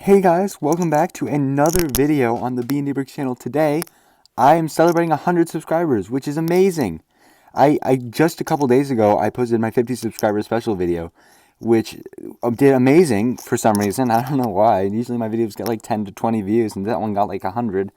Hey guys, welcome back to another video on the B&D Bricks channel. Today, I am celebrating 100 subscribers, which is amazing. I just a couple days ago, I posted my 50 subscriber special video, which did amazing for some reason. I don't know why. Usually my videos get like 10 to 20 views, and that one got like 100,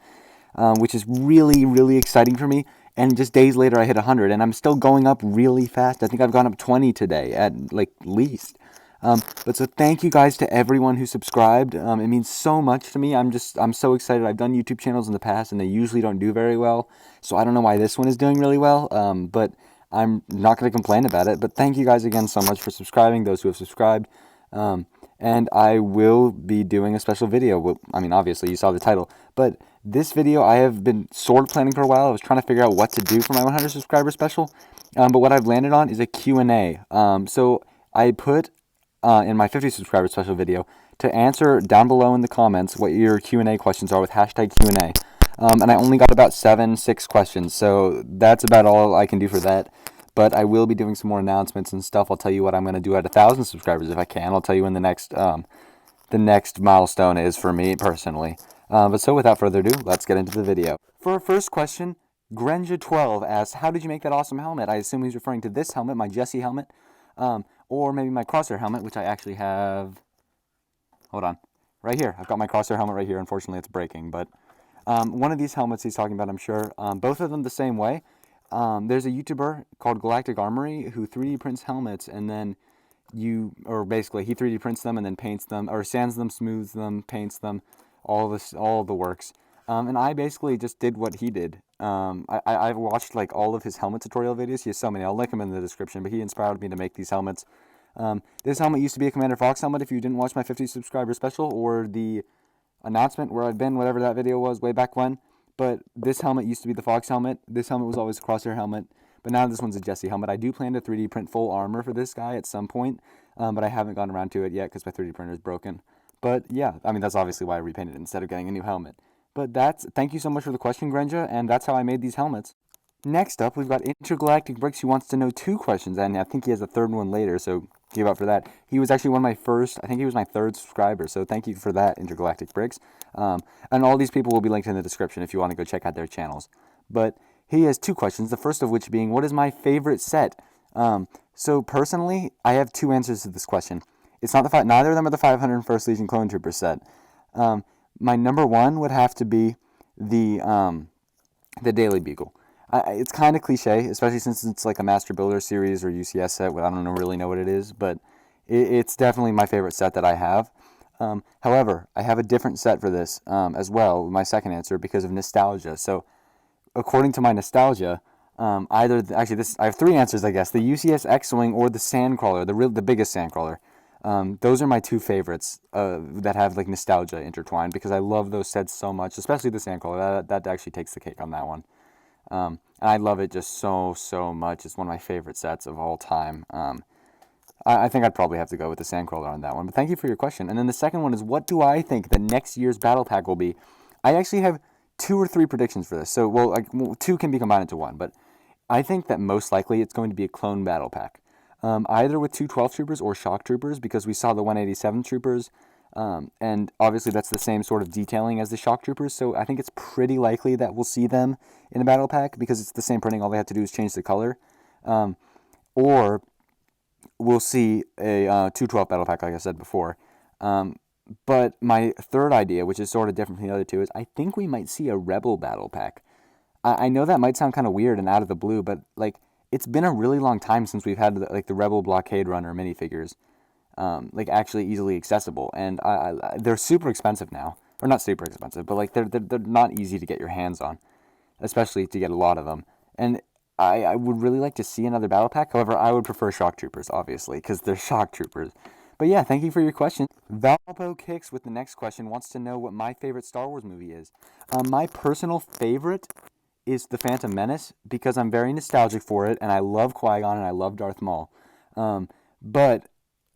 which is really, really exciting for me. And just days later, I hit 100, and I'm still going up really fast. I think I've gone up 20 today, at like least. But so thank you guys to everyone who subscribed. It means so much to me. I'm so excited. I've done YouTube channels in the past and they usually don't do very well. So I don't know why this one is doing really well. But I'm not going to complain about it. But thank you guys again so much for subscribing, those who have subscribed. And I will be doing a special video. Well, I mean, obviously you saw the title, but this video I have been sort of planning for a while. I was trying to figure out what to do for my 100 subscriber special. But what I've landed on is a Q&A. So I put in my 50 subscriber special video to answer down below in the comments what your Q&A questions are with hashtag Q&A. And I only got about 6 questions, so that's about all I can do for that. But I will be doing some more announcements and stuff. I'll tell you what I'm going to do at 1,000 subscribers if I can. I'll tell you when the next milestone is for me personally. But so without further ado, let's get into the video. For our first question, Grenja12 asks, how did you make that awesome helmet? I assume he's referring to this helmet, my Jesse helmet. Or maybe my Crosshair helmet, which I actually have. Hold on. Right here. I've got my Crosshair helmet right here. Unfortunately, it's breaking. But one of these helmets he's talking about, I'm sure. Both of them the same way. There's a YouTuber called Galactic Armory who 3D prints helmets, and then basically he 3D prints them and then paints them, or sands them, smooths them, paints them, all the works. And I basically just did what he did. I've watched like all of his helmet tutorial videos. He has so many. I'll link them in the description. But he inspired me to make these helmets. This helmet used to be a Commander Fox helmet. If you didn't watch my 50 subscriber special or the announcement where I've been, whatever that video was way back when. But this helmet used to be the Fox helmet. This helmet was always a Crosshair helmet. But now this one's a Jesse helmet. I do plan to 3D print full armor for this guy at some point. But I haven't gotten around to it yet because my 3D printer is broken. But yeah, I mean, that's obviously why I repainted it instead of getting a new helmet. But thank you so much for the question, Grenja, and that's how I made these helmets. Next up, we've got Intergalactic Bricks, who wants to know 2 questions, and I think he has a third one later, so give up for that. He was actually one of my first, I think he was my 3rd subscriber, so thank you for that, Intergalactic Bricks. And all these people will be linked in the description if you want to go check out their channels. But he has 2 questions, the first of which being, what is my favorite set? So personally, I have 2 answers to this question. It's not neither of them are the 501st Legion Clone Trooper set. My number 1 would have to be the Daily Bugle. It's kind of cliche, especially since it's like a Master Builder series or UCS set. I don't really know what it is, but it's definitely my favorite set that I have. However, I have a different set for this as well, my second answer, because of nostalgia. So, according to my nostalgia, I have 3 answers, I guess: the UCS X-Wing or the Sandcrawler, the biggest Sandcrawler. Those are my 2 favorites that have like nostalgia intertwined because I love those sets so much, especially the Sandcrawler. That actually takes the cake on that one. And I love it just so much. It's one of my favorite sets of all time. I think I'd probably have to go with the Sandcrawler on that one. But thank you for your question. And then the second one is, what do I think the next year's battle pack will be? I actually have 2 or 3 predictions for this. So, 2 can be combined into 1. But I think that most likely it's going to be a clone battle pack. Either with 2 12 troopers or shock troopers, because we saw the 187 troopers, and obviously that's the same sort of detailing as the shock troopers, so I think it's pretty likely that we'll see them in a battle pack because it's the same printing. All they have to do is change the color, or we'll see a 212 battle pack, like I said before. But my third idea, which is sort of different from the other 2, is I think we might see a Rebel battle pack. I know that might sound kind of weird and out of the blue, but like, it's been a really long time since we've had like the Rebel Blockade Runner minifigures, like actually easily accessible, and they're super expensive now, or not super expensive, but like they're not easy to get your hands on, especially to get a lot of them. And I would really like to see another battle pack. However, I would prefer shock troopers, obviously, because they're shock troopers. But yeah, thank you for your question. Valpo Kicks with the next question wants to know what my favorite Star Wars movie is. My personal favorite is The Phantom Menace because I'm very nostalgic for it, and I love Qui-Gon and I love Darth Maul. But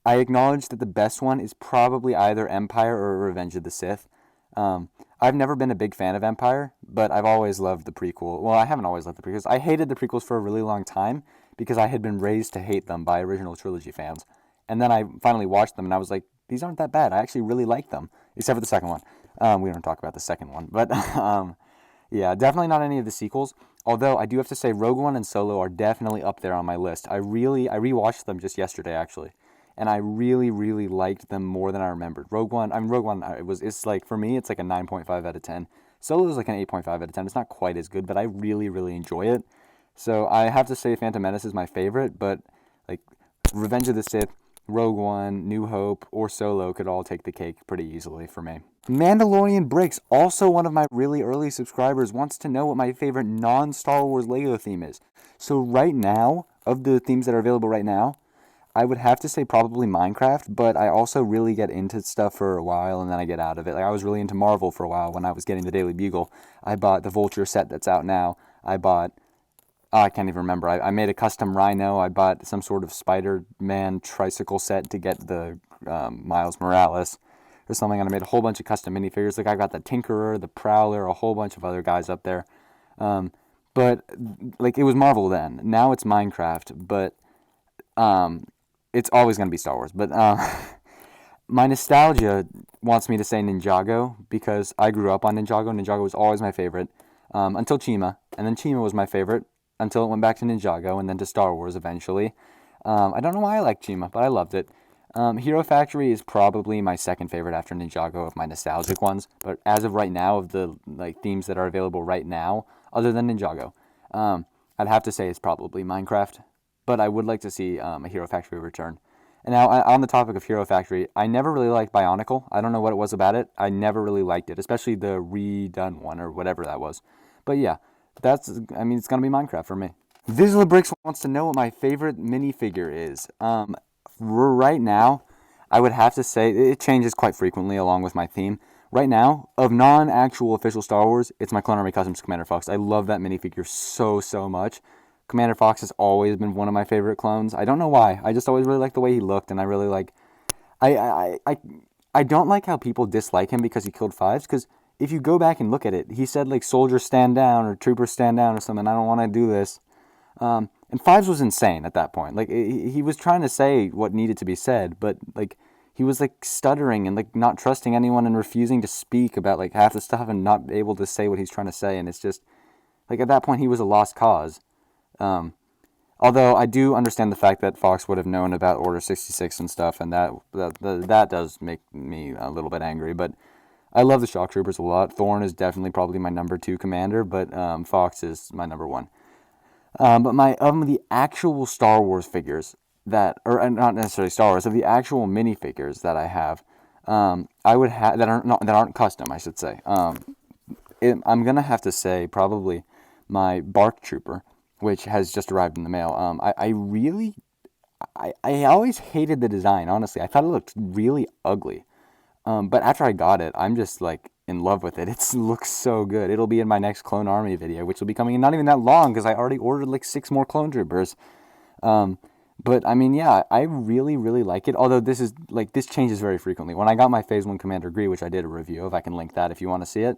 I acknowledge that the best one is probably either Empire or Revenge of the Sith. I've never been a big fan of Empire, but I've always loved the prequel. Well, I haven't always loved the prequels. I hated the prequels for a really long time because I had been raised to hate them by original trilogy fans. And then I finally watched them, and I was like, these aren't that bad. I actually really like them, except for the second one. We don't talk about the second one, but yeah, definitely not any of the sequels. Although I do have to say, Rogue One and Solo are definitely up there on my list. I rewatched them just yesterday actually, and I really liked them more than I remembered. Rogue One, it's like for me, it's like a 9.5 out of 10. Solo is like an 8.5 out of 10. It's not quite as good, but I really enjoy it. So I have to say, Phantom Menace is my favorite, but like Revenge of the Sith, Rogue One, New Hope, or Solo could all take the cake pretty easily for me. Mandalorian Bricks, also one of my really early subscribers, wants to know what my favorite non-Star Wars Lego theme is. So right now, of the themes that are available right now, I would have to say probably Minecraft, but I also really get into stuff for a while and then I get out of it. Like I was really into Marvel for a while when I was getting the Daily Bugle. I bought the Vulture set that's out now. I bought I can't even remember. I made a custom Rhino. I bought some sort of Spider-Man tricycle set to get the Miles Morales or something, and I made a whole bunch of custom minifigures. Like I got the Tinkerer, the Prowler, a whole bunch of other guys up there. But like it was Marvel then. Now it's Minecraft, but it's always going to be Star Wars. But my nostalgia wants me to say Ninjago because I grew up on Ninjago. Ninjago was always my favorite until Chima, and then Chima was my favorite until it went back to Ninjago and then to Star Wars eventually. I don't know why I like Chima, but I loved it. Hero Factory is probably my second favorite after Ninjago of my nostalgic ones. But as of right now, of the like themes that are available right now, other than Ninjago, I'd have to say it's probably Minecraft. But I would like to see a Hero Factory return. And now, on the topic of Hero Factory, I never really liked Bionicle. I don't know what it was about it. I never really liked it, especially the redone one or whatever that was. But yeah, it's going to be Minecraft for me. Visual Bricks wants to know what my favorite minifigure is. Right now, I would have to say it changes quite frequently along with my theme. Right now, of non-actual official Star Wars, it's my Clone Army Customs Commander Fox. I love that minifigure so much. Commander Fox has always been one of my favorite clones. I don't know why. I just always really liked the way he looked, and I really like. I don't like how people dislike him because he killed Fives. Because if you go back and look at it, he said like soldiers stand down or troopers stand down or something. I don't want to do this. And Fives was insane at that point. Like he was trying to say what needed to be said, but like he was like stuttering and like not trusting anyone and refusing to speak about like half the stuff and not able to say what he's trying to say. And it's just like at that point he was a lost cause. Although I do understand the fact that Fox would have known about Order 66 and stuff, and that does make me a little bit angry. But I love the Shock Troopers a lot. Thorn is definitely probably my number 2 commander, but Fox is my number 1. But the actual Star Wars figures or not necessarily Star Wars, of the actual minifigures that I have, I would have that aren't custom, I should say. I'm gonna have to say probably my Bark Trooper, which has just arrived in the mail. I always hated the design, honestly. I thought it looked really ugly. But after I got it, I'm just like in love with it. It looks so good. It'll be in my next Clone Army video, which will be coming in not even that long because I already ordered like 6 more Clone Troopers. But I mean, yeah, I really like it. Although this changes very frequently. When I got my Phase 1 Commander Gree, which I did a review of, I can link that if you want to see it.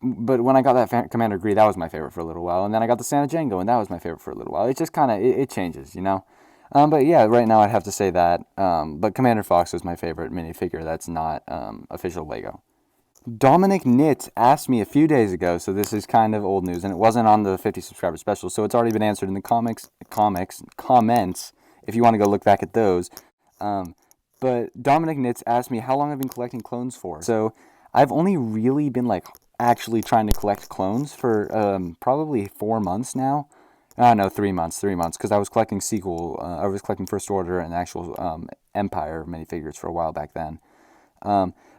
But when I got that Commander Gree, that was my favorite for a little while. And then I got the Santa Django, and that was my favorite for a little while. It just kind of, it changes, you know? But yeah, right now I'd have to say that. But Commander Fox was my favorite minifigure that's not official Lego. Dominic Knitz asked me a few days ago, so this is kind of old news, and it wasn't on the 50 subscriber special, so it's already been answered in the comments, if you want to go look back at those. But Dominic Knitz asked me how long I've been collecting clones for. So I've only really been like actually trying to collect clones for probably 4 months now. No, 3 months, because I was collecting I was collecting First Order and actual Empire minifigures for a while back then.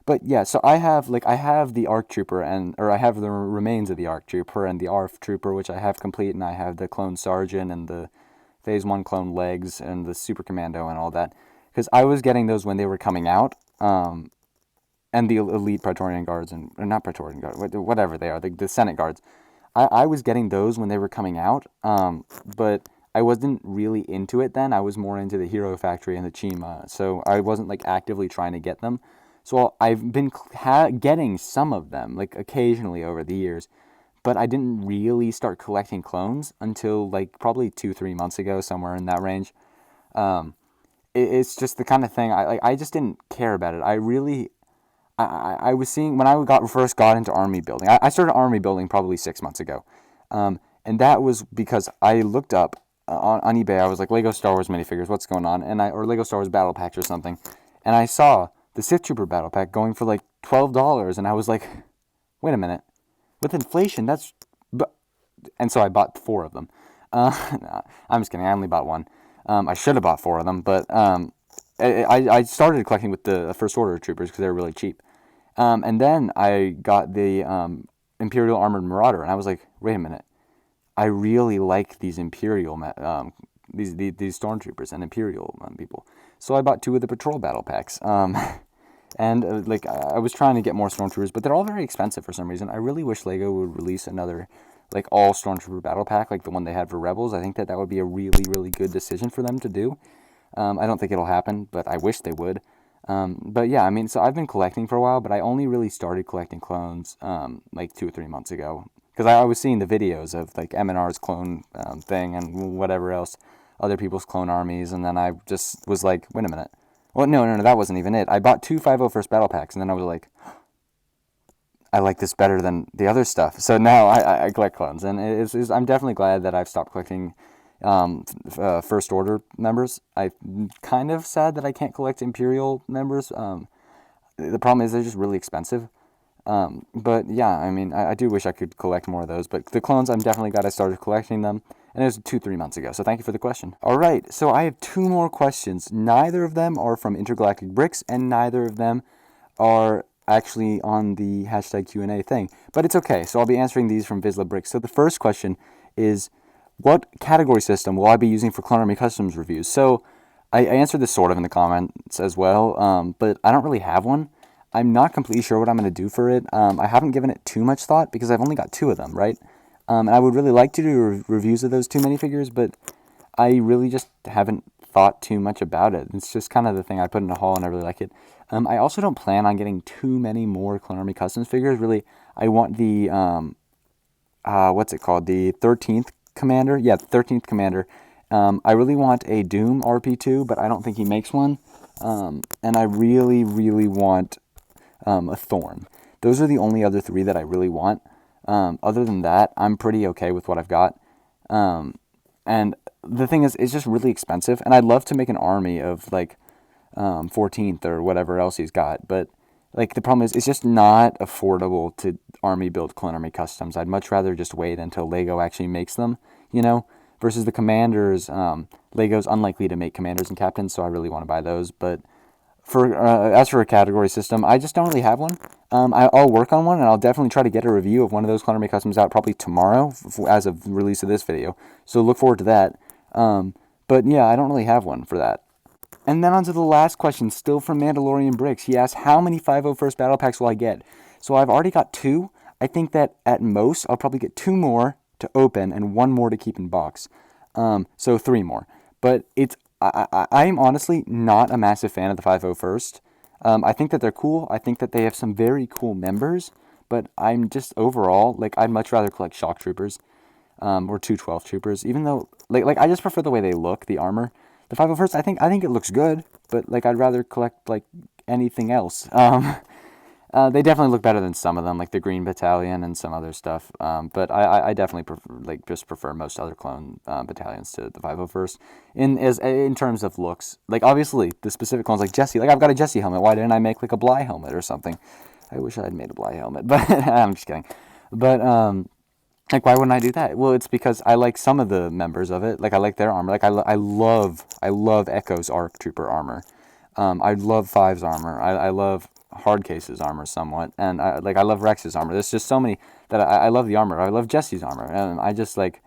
But yeah, so I have the ARC Trooper or I have the remains of the ARC Trooper and the ARF Trooper, which I have complete, and I have the Clone Sergeant and the Phase 1 Clone Legs and the Super Commando and all that, because I was getting those when they were coming out, and the Elite Praetorian Guards or not Praetorian Guards, whatever they are, the Senate Guards. I was getting those when they were coming out, but I wasn't really into it then. I was more into the Hero Factory and the Chima, so I wasn't like actively trying to get them. So I've been getting some of them, like occasionally over the years, but I didn't really start collecting clones until like probably 2-3 months ago, somewhere in that range. it's just the kind of thing I just didn't care about it. I was seeing when I first got into army building. I started army building probably 6 months ago, and that was because I looked up on eBay. I was like, Lego Star Wars minifigures, what's going on? Or Lego Star Wars battle packs or something, and I saw the Sith Trooper battle pack going for like $12, and I was like, wait a minute, with inflation, that's, and so I bought 4 of them. Nah, I'm just kidding. I only bought 1. I should have bought 4 of them, but I started collecting with the First Order troopers because they were really cheap. And then I got the Imperial Armored Marauder, and I was like, wait a minute, I really like these Imperial these stormtroopers and Imperial people. So I bought 2 of the patrol battle packs. And like I was trying to get more stormtroopers, but they're all very expensive for some reason. I really wish Lego would release another like all stormtrooper battle pack like the one they had for Rebels. I think that would be a really, really good decision for them to do. I don't think it'll happen, but I wish they would. But yeah, I mean, so I've been collecting for a while, but I only really started collecting clones like 2 or 3 months ago, because I was seeing the videos of like M&R's clone thing and whatever else, other people's clone armies, and then I just was like, wait a minute. Well, no, that wasn't even it. I bought 2 501st battle packs, and then I was like, I like this better than the other stuff. So now I collect clones, and I'm definitely glad that I've stopped collecting First Order members. I'm kind of sad that I can't collect Imperial members. The problem is they're just really expensive. But yeah, I mean, I do wish I could collect more of those. But the clones, I'm definitely glad I started collecting them. And it was 2-3 months ago. So thank you for the question. All right, so I have 2 more questions. Neither of them are from Intergalactic Bricks, and neither of them are actually on the hashtag Q&A thing. But it's okay. So I'll be answering these from Vizsla Bricks. So the first question is, what category system will I be using for Clone Army Customs reviews? So I answered this sort of in the comments as well, but I don't really have one. I'm not completely sure what I'm going to do for it. I haven't given it too much thought because I've only got 2 of them, right? And I would really like to do reviews of those 2 minifigures, but I really just haven't thought too much about it. It's just kind of the thing I put in a haul, and I really like it. I also don't plan on getting too many more Clone Army Customs figures. Really, I want the, what's it called? The 13th Commander? Yeah, the 13th Commander. I really want a Doom RP2, but I don't think he makes one. And I really, really want a Thorn. Those are the only other 3 that I really want. Other than that, I'm pretty okay with what I've got. And the thing is, it's just really expensive, and I'd love to make an army of like 14th or whatever else he's got, but like the problem is it's just not affordable to army build Clone Army Customs. I'd much rather just wait until Lego actually makes them, versus the commanders. Lego's unlikely to make commanders and captains, so I really want to buy those. But as for a category system, I just don't really have one. I'll work on one, and I'll definitely try to get a review of one of those Clone Army Customs out probably tomorrow as of the release of this video. So look forward to that. But yeah, I don't really have one for that. And then on to the last question, still from Mandalorian Bricks. He asked, how many 501st battle packs will I get? So I've already got 2. I think that at most I'll probably get 2 more to open and 1 more to keep in box. So 3 more. But I'm honestly not a massive fan of the 501st. I think that they're cool. I think that they have some very cool members. But I'm just overall, like, I'd much rather collect Shock Troopers or 212 Troopers. Even though, like I just prefer the way they look, the armor. The 501st, I think it looks good, but like I'd rather collect like anything else. They definitely look better than some of them, like the Green Battalion and some other stuff. But I definitely prefer most other clone battalions to the 501st in terms of looks. Like obviously the specific clones, like Jesse. Like I've got a Jesse helmet. Why didn't I make like a Bly helmet or something? I wish I had made a Bly helmet, but I'm just kidding. But like, why wouldn't I do that? Well, it's because I like some of the members of it. Like, I like their armor. Like, I love Echo's ARC Trooper armor. I love Five's armor. I love Hardcase's armor somewhat. And, I love Rex's armor. There's just so many that I love the armor. I love Jesse's armor. And I just, like,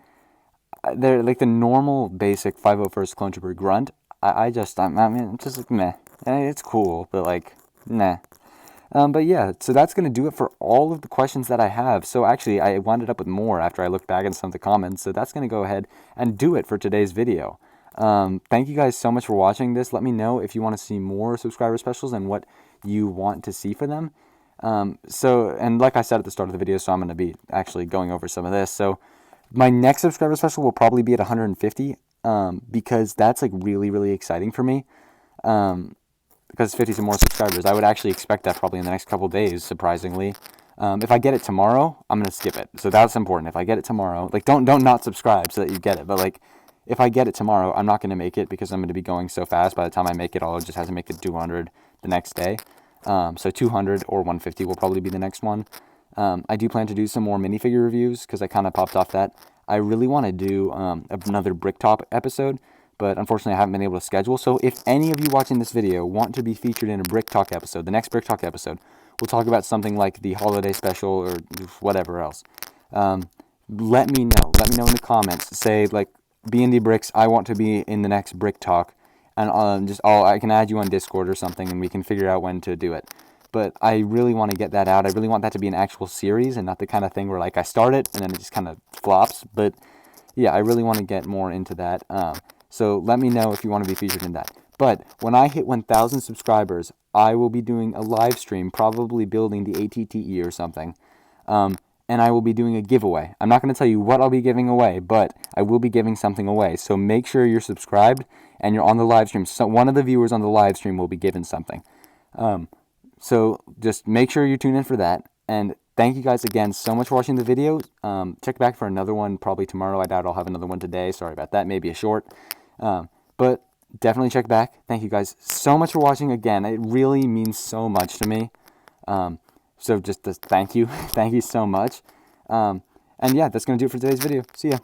they're, like, the normal, basic 501st Clone Trooper grunt. I mean, it's just, like, meh. It's cool, but, like, nah. But yeah, so that's going to do it for all of the questions that I have. So actually, I wound up with more after I looked back at some of the comments. So that's going to go ahead and do it for today's video. Thank you guys so much for watching this. Let me know if you want to see more subscriber specials and what you want to see for them. And like I said at the start of the video, so I'm going to be actually going over some of this. So my next subscriber special will probably be at 150 because that's like really, really exciting for me. because 50 some more subscribers. I would actually expect that probably in the next couple days, surprisingly. If I get it tomorrow, I'm gonna skip it. So that's important. If I get it tomorrow, like don't not subscribe so that you get it. But like if I get it tomorrow, I'm not gonna make it because I'm gonna be going so fast. By the time I make it, I'll just have to make it 200 the next day. So 200 or 150 will probably be the next one. I do plan to do some more minifigure reviews because I kind of popped off that. I really want to do another Bricktop episode, but unfortunately I haven't been able to schedule. So if any of you watching this video want to be featured in a Brick Talk episode, the next Brick Talk episode, we'll talk about something like the holiday special or whatever else. Let me know. Let me know in the comments. Say like B&D Bricks, I want to be in the next Brick Talk, and I can add you on Discord or something, and we can figure out when to do it. But I really want to get that out. I really want that to be an actual series and not the kind of thing where like I start it and then it just kind of flops. But yeah, I really want to get more into that. So let me know if you want to be featured in that. But when I hit 1,000 subscribers, I will be doing a live stream, probably building the ATTE or something. And I will be doing a giveaway. I'm not going to tell you what I'll be giving away, but I will be giving something away. So make sure you're subscribed and you're on the live stream. So one of the viewers on the live stream will be given something. So just make sure you tune in for that. And thank you guys again so much for watching the video. Check back for another one probably tomorrow. I doubt I'll have another one today. Sorry about that. Maybe a short. But definitely check back. Thank you guys so much for watching again. It really means so much to me. So just thank you. Thank you so much. And yeah, that's going to do it for today's video. See ya.